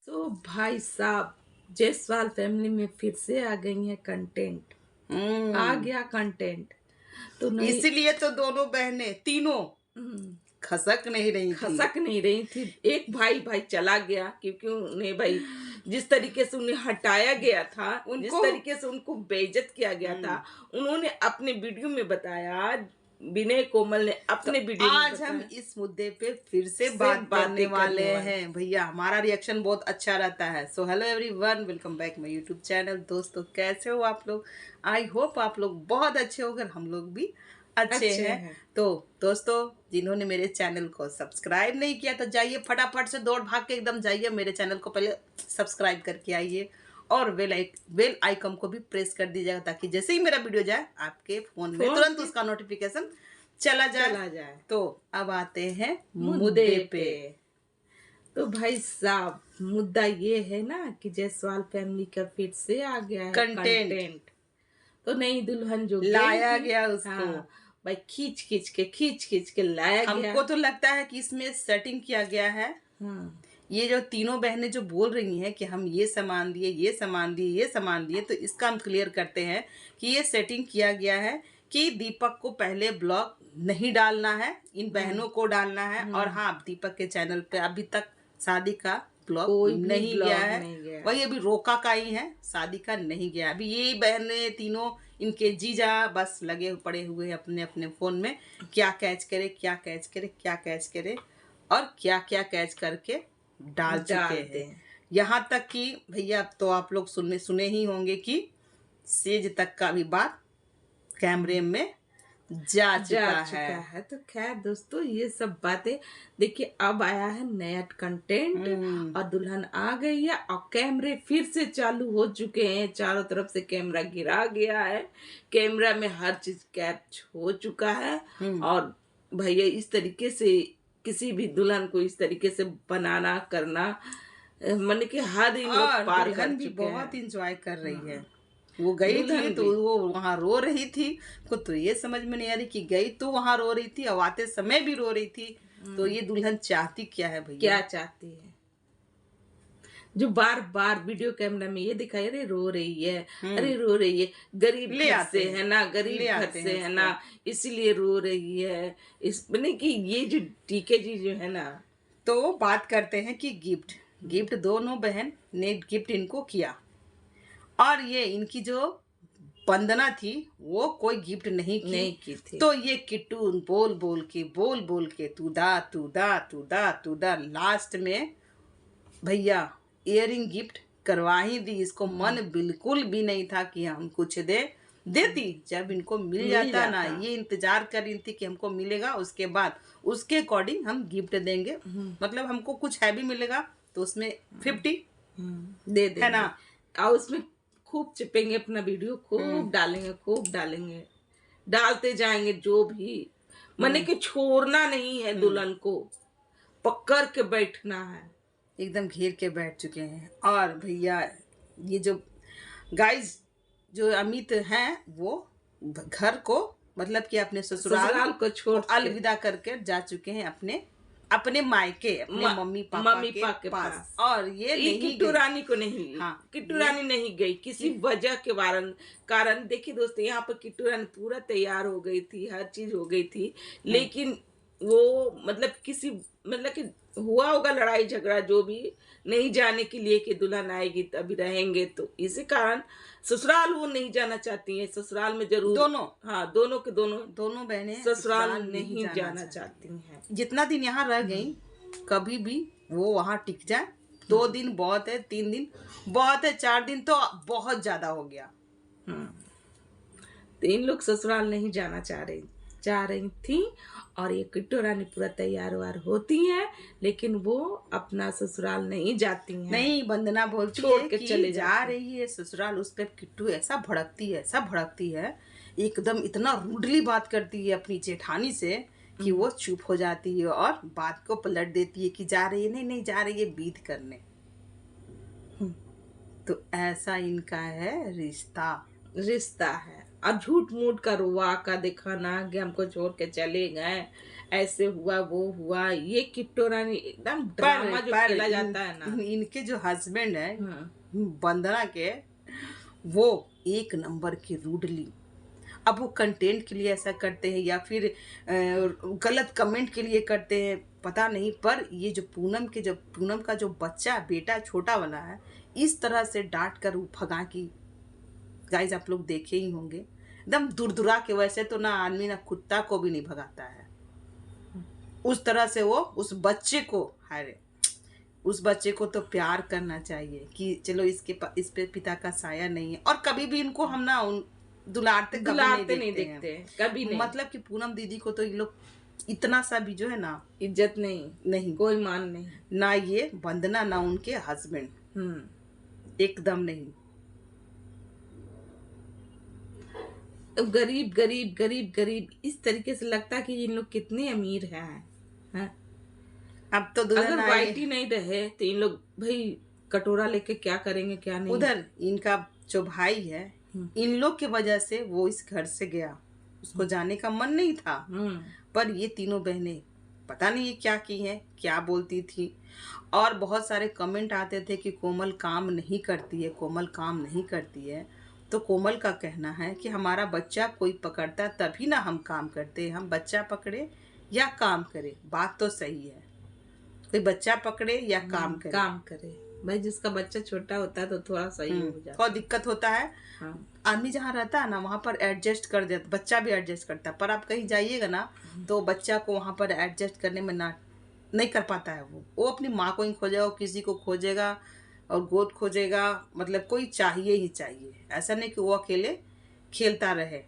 तो भाई साहब, जायसवाल फैमिली में फिर से आ गई है कंटेंट। आ गया कंटेंट। तो नहीं, इसीलिए तो दोनों बहनें तीनों खसक नहीं रही थी। खसक नहीं रही थी। एक भाई चला गया क्योंकि उन्हें भाई जिस तरीके से उन्हें हटाया गया था, जिस तरीके से उनको बेइज्जत किया गया था, उन्होंने अपने वीडियो में बताया। विनय कोमल ने अपने वीडियो में आज हम इस मुद्दे पे फिर से बात करने वाले हैं। भैया हमारा रिएक्शन बहुत अच्छा रहता है। So hello everyone, welcome back my YouTube channel. दोस्तों कैसे हो आप लोग? आई होप आप लोग बहुत अच्छे हो, अगर हम लोग भी अच्छे हैं। तो दोस्तों, जिन्होंने मेरे चैनल को सब्सक्राइब नहीं किया तो जाइए फटाफट से दौड़ भाग के एकदम जाइए मेरे चैनल को पहले सब्सक्राइब करके आइए और बेल आइकन को भी प्रेस कर दीजिएगा, ताकि जैसे ही मेरा वीडियो जाए आपके फोन में तुरंत उसका नोटिफिकेशन चला जाए। तो अब आते हैं मुद्दे पे। तो भाई साहब, मुद्दा ये है ना कि जायसवाल फैमिली का फिर से आ गया है कंटेंट। तो नई दुल्हन जो लाया गया उसको, हाँ, भाई खींच खींच के लाया गया। हमको तो लगता है कि इसमें सेटिंग किया गया है। हाँ, ये जो तीनों बहनें जो बोल रही हैं कि हम ये सामान दिए, ये सामान दिए, ये सामान दिए, तो इसका हम क्लियर करते हैं कि ये सेटिंग किया गया है कि दीपक को पहले ब्लॉग नहीं डालना है, इन बहनों को डालना है। और हाँ, दीपक के चैनल पे अभी तक शादी का ब्लॉग नहीं गया है। वही अभी रोका का ही है, शादी का नहीं गया। अभी ये बहनें तीनों, इनके जीजा बस लगे पड़े हुए हैं अपने अपने फोन में, क्या कैच करे, क्या कैच करे, क्या कैच करे और क्या क्या कैच करके डाल चुके हैं। यहाँ तक कि भैया अब तो आप लोग सुने ही होंगे कि सेज तक का भी बात कैमरे में जा चुका है। तो खैर दोस्तों, ये सब बातें देखिए, अब आया है नया कंटेंट और दुल्हन आ गई है और कैमरे फिर से चालू हो चुके हैं। चारों तरफ से कैमरा गिरा गया है, कैमरा में हर चीज कैच हो चुका है। और भैया इस तरीके से किसी भी दुल्हन को इस तरीके से बनाना करना, मन के हद इन लोग पार कर चुके हैं। बहुत इंजॉय कर रही है। वो गई थी तो वो वहाँ रो रही थी। को तो ये समझ में नहीं आ रही कि गई तो वहाँ रो रही थी और आते समय भी रो रही थी। तो ये दुल्हन चाहती क्या है भैया? क्या चाहती है? जो बार बार वीडियो कैमरा में ये दिखाई, अरे रो रही है, अरे रो रही है, गरीब घर से है ना, गरीब घर से है ना, इसीलिए रो रही है। इस बने कि ये जो टीके जी जो है ना, तो बात करते हैं कि गिफ्ट दोनों बहन ने गिफ्ट इनको किया और ये इनकी जो वंदना थी वो कोई गिफ्ट नहीं की थी। तो ये किट्टू बोल बोल के तू दा लास्ट में भैया इयरिंग गिफ्ट करवा ही दी। इसको मन बिल्कुल भी नहीं था कि हम कुछ देती। जब इनको मिल जाता ना, ये इंतजार कर रही थी कि हमको मिलेगा, उसके बाद उसके अकॉर्डिंग हम गिफ्ट देंगे। मतलब हमको कुछ हैवी मिलेगा तो उसमें 50 दे देंगे, है ना। और उसमें खूब चिपेंगे, अपना वीडियो खूब डालेंगे, डालते जाएंगे। जो भी मने कि छोड़ना नहीं है, दुल्हन को पकड़ के बैठना है। एकदम घेर के बैठ चुके हैं। और भैया ये जो गाइस जो अमित हैं वो घर को, मतलब कि अपने ससुराल को छोड़ अलविदा करके जा चुके हैं अपने मायके, अपने मम्मी पापा के पास। और ये किट्टू रानी को नहीं, हाँ, किट्टू रानी नहीं गई किसी वजह के कारण। देखिए दोस्तों, यहाँ पर किट्टू रानी पूरा तैयार हो गई थी, हर चीज हो गई थी, लेकिन वो मतलब कि हुआ होगा लड़ाई झगड़ा, जो भी, नहीं जाने के लिए कि दुल्हन आएगी तभी रहेंगे। तो इसी कारण ससुराल वो नहीं जाना चाहती है। ससुराल में जरूर दोनों बहनें ससुराल नहीं जाना चाहती हैं। जितना दिन यहाँ रह गई, कभी भी वो वहाँ टिक जाए। 2 दिन बहुत है, 3 दिन बहुत है, 4 दिन तो बहुत ज्यादा हो गया। तो इन लोग ससुराल नहीं जाना चाह रही थी। और ये किट्टू रानी पूरा तैयार वार होती हैं, लेकिन वो अपना ससुराल नहीं जाती हैं। नहीं, वंदना बोलती छोड़ के चले जा रही है ससुराल। उस पर किट्टू ऐसा भड़कती है, एकदम इतना रूडली बात करती है अपनी जेठानी से कि वो चुप हो जाती है और बात को पलट देती है कि जा रही है, नहीं जा रही है बीत करने। तो ऐसा इनका है रिश्ता है। और झूठ मूठ का रुआ का दिखाना कि हमको छोड़ के चले गए, ऐसे हुआ वो हुआ, ये किट्टू रानी एकदम ड्रामा जो खेला जाता है ना। इनके जो हस्बैंड है हाँ। वंदना के, वो एक नंबर की रूडली, अब वो कंटेंट के लिए ऐसा करते हैं या फिर गलत कमेंट के लिए करते हैं पता नहीं, पर ये जो पूनम का जो बच्चा बेटा छोटा वाला है, इस तरह से डांट कर वो भगा की गाइस आप लोग देखे ही होंगे, एकदम दुरदुरा के। वैसे तो ना आदमी ना कुत्ता को भी नहीं भगाता है, उस तरह से वो उस बच्चे को, हाय उस बच्चे को तो प्यार करना चाहिए कि चलो इस पे पिता का साया नहीं है। और कभी भी इनको हम ना दुलारते नहीं देखते कभी नहीं। मतलब कि पूनम दीदी को तो ये लोग इतना सा भी जो है ना इज्जत नहीं कोई मान नहीं, ना ये वंदना ना उनके हस्बैंड, एकदम नहीं। गरीब गरीब गरीब गरीब इस तरीके से लगता है कि इन लोग कितने अमीर हैं। अब तो अगर वाइट ही नहीं रहे तो इन लोग भाई कटोरा लेके क्या करेंगे क्या नहीं। उधर इनका जो भाई है, इन लोग की वजह से वो इस घर से गया, उसको जाने का मन नहीं था, पर ये तीनों बहनें पता नहीं ये क्या की हैं, क्या बोलती थी। और बहुत सारे कमेंट आते थे कि कोमल काम नहीं करती है, कोमल काम नहीं करती है। तो कोमल का कहना है कि हमारा बच्चा कोई पकड़ता तभी ना हम काम करते, हम बच्चा पकड़े या काम करे, बात तो सही है, कोई बच्चा पकड़े या काम करे भाई जिसका बच्चा छोटा होता है तो थोड़ा सही हो जाता है, और दिक्कत होता है। हाँ। आदमी जहाँ रहता है ना वहाँ पर एडजस्ट कर देता, बच्चा भी एडजस्ट करता है, पर आप कहीं जाइएगा ना तो बच्चा को वहाँ पर एडजस्ट करने में ना नहीं कर पाता है। वो अपनी माँ को ही खोजेगा, किसी को खोजेगा और गोद खोजेगा, मतलब कोई चाहिए ही चाहिए, ऐसा नहीं कि वो अकेले खेलता रहे।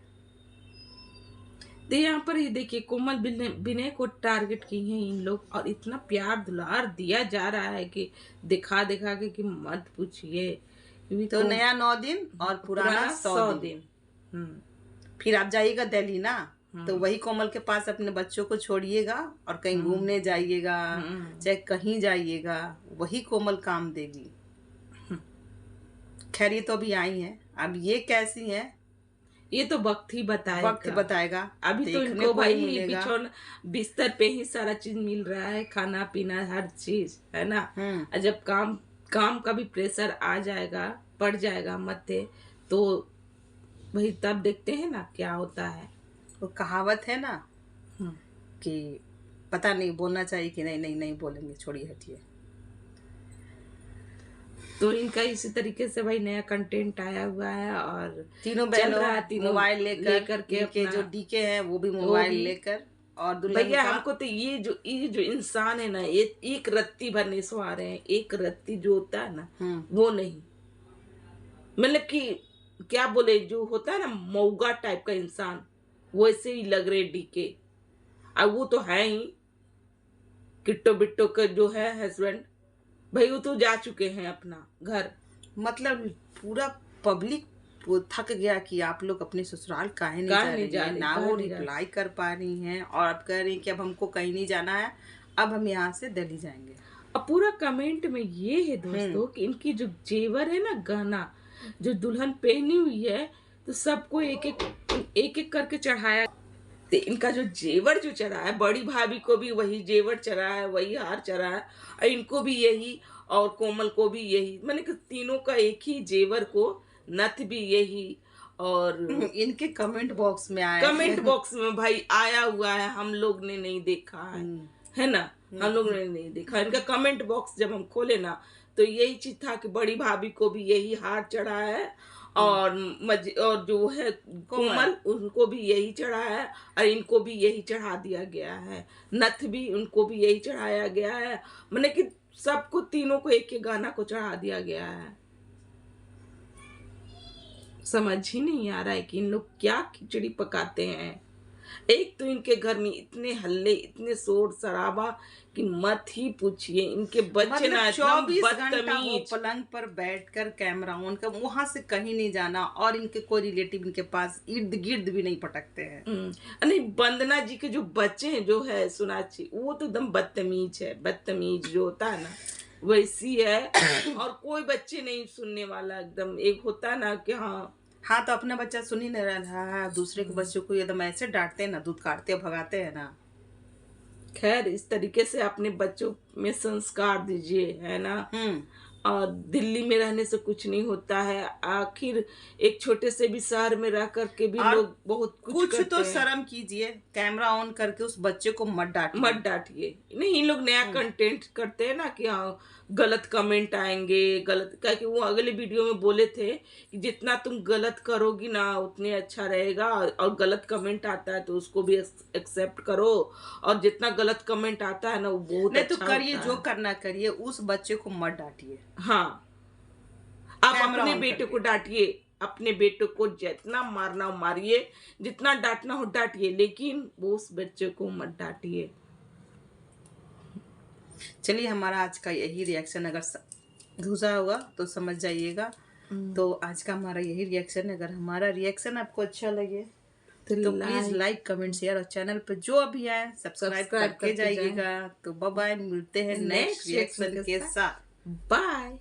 तो यहाँ पर ये देखिए कोमल विनय को टारगेट की हैं इन लोग, और इतना प्यार दुलार दिया जा रहा है कि दिखा दिखा के कि मत पूछिए। तो नया 9 दिन और पुराना 100 दिन। फिर आप जाइएगा दिल्ली ना, तो वही कोमल के पास अपने बच्चों को छोड़िएगा और कहीं घूमने जाइएगा, चाहे कहीं जाइएगा, वही कोमल काम देगी। खैर ये तो अभी आई हैं, अब ये कैसी हैं ये तो वक्त ही बताएगा। अभी तो इनको भाई बिछौना बिस्तर पे ही सारा चीज मिल रहा है, खाना पीना हर चीज है ना। और जब काम का भी प्रेशर आ जाएगा, पड़ जाएगा मत्थे, तो भाई तब देखते हैं ना क्या होता है। वो कहावत है ना कि पता नहीं बोलना चाहिए कि नहीं बोलेंगे, छोड़िए हटिए। तो इनका इसी तरीके से भाई नया कंटेंट आया हुआ है, और तीनों बहनों मोबाइल लेकर के जो डीके हैं वो भी मोबाइल लेकर, और भैया हमको तो ये जो इंसान है ना, ये एक रत्ती भर नहीं सो रहे हैं, एक रत्ती जो होता है ना वो नहीं, मतलब कि क्या बोले जो होता है ना मौगा टाइप का इंसान, वैसे ही लग रहे डीके। अब वो तो है ही किट्टो बिट्टो का जो है हस्बैंड, भाई वो तो जा चुके हैं अपना घर। मतलब पूरा पब्लिक थक गया कि आप लोग अपने ससुराल काहे नहीं जा रही, ना वो रिप्लाई कर पा रही हैं, और अब कह रही हैं कि अब हमको कहीं नहीं जाना है, अब हम यहाँ से दिल्ली जाएंगे। अब पूरा कमेंट में ये है दोस्तों कि इनकी जो जेवर है ना, गहना जो दुल्हन पहनी हुई है, तो सबको एक एक करके चढ़ाया। तो इनका जो जेवर जो चढ़ा है, बड़ी भाभी को भी वही जेवर चढ़ा है, वही हार चढ़ा है, और इनको भी यही, और कोमल को भी यही, मैंने कि तीनों का एक ही जेवर को, नथ भी यही। और इनके कमेंट बॉक्स में भाई आया हुआ है, हम लोग ने नहीं देखा है ना, हम लोग ने नहीं देखा इनका कमेंट बॉक्स। जब हम खोले ना तो यही चीज था कि बड़ी भाभी को भी यही हार चढ़ा है, और जो है कोमल उनको भी यही चढ़ा है, और इनको भी यही चढ़ा दिया गया है, नथ भी उनको भी यही चढ़ाया गया है, मैंने कि सबको तीनों को एक गाना को चढ़ा दिया गया है। समझ ही नहीं आ रहा है कि इन लोग क्या खिचड़ी पकाते हैं। एक तो इनके घर में इतने हल्ले, इतने शोर शराबा कि मत ही पूछिए। इनके बच्चे ना 24 घंटा वो पलंग पर बैठकर कैमरा ऑन कर, वहां से कहीं नहीं जाना, और इनके कोई रिलेटिव इनके पास इर्द गिर्द भी नहीं पटकते हैं। नहीं, वंदना जी के जो बच्चे हैं जो है सोनाक्षी, वो तो एकदम बदतमीज है, बदतमीज जो होता है ना वैसी है, और कोई बच्चे नहीं सुनने वाला एकदम। एक होता है ना कि हाँ हाँ, तो अपना बच्चा सुन ही नहीं रहा है, दूसरे के बच्चों को एकदम ऐसे डांटते हैं ना, दूध काटते भगाते हैं ना। खैर इस तरीके से अपने बच्चों में संस्कार दीजिए, है ना। और दिल्ली में रहने से कुछ नहीं होता है, आखिर एक छोटे से भी शहर में रह करके भी और लोग बहुत कुछ करते तो हैं। शर्म कीजिए, कैमरा ऑन करके उस बच्चे को मत डांटिए। नहीं, लोग नया कंटेंट करते हैं ना कि हाँ गलत कमेंट आएंगे, गलत क्या कि वो अगले वीडियो में बोले थे कि जितना तुम गलत करोगी ना उतने अच्छा रहेगा, और गलत कमेंट आता है तो उसको भी एक्सेप्ट करो, और जितना गलत कमेंट आता है ना वो बहुत नहीं, अच्छा तो करिए, होता जो है। करना करिए, उस बच्चे को मत डांटिए। हाँ, आप कैमरा अपने ऑन बेटे करके। को डांटिए, अपने बेटे को जितना मारना हो मारिए, जितना डांटना हो डांटिए, लेकिन वो उस बच्चे को मत डांटिए। चलिए, हमारा आज का यही रिएक्शन, अगर घुसा होगा तो समझ जाइएगा। तो आज का हमारा यही रिएक्शन है। अगर हमारा रिएक्शन आपको अच्छा लगे तो प्लीज लाइक, कमेंट, शेयर, और चैनल पर जो अभी आए सब्सक्राइब करके जाइएगा। तो बाय बाय, मिलते हैं नेक्स्ट रिएक्शन के साथ। बाय।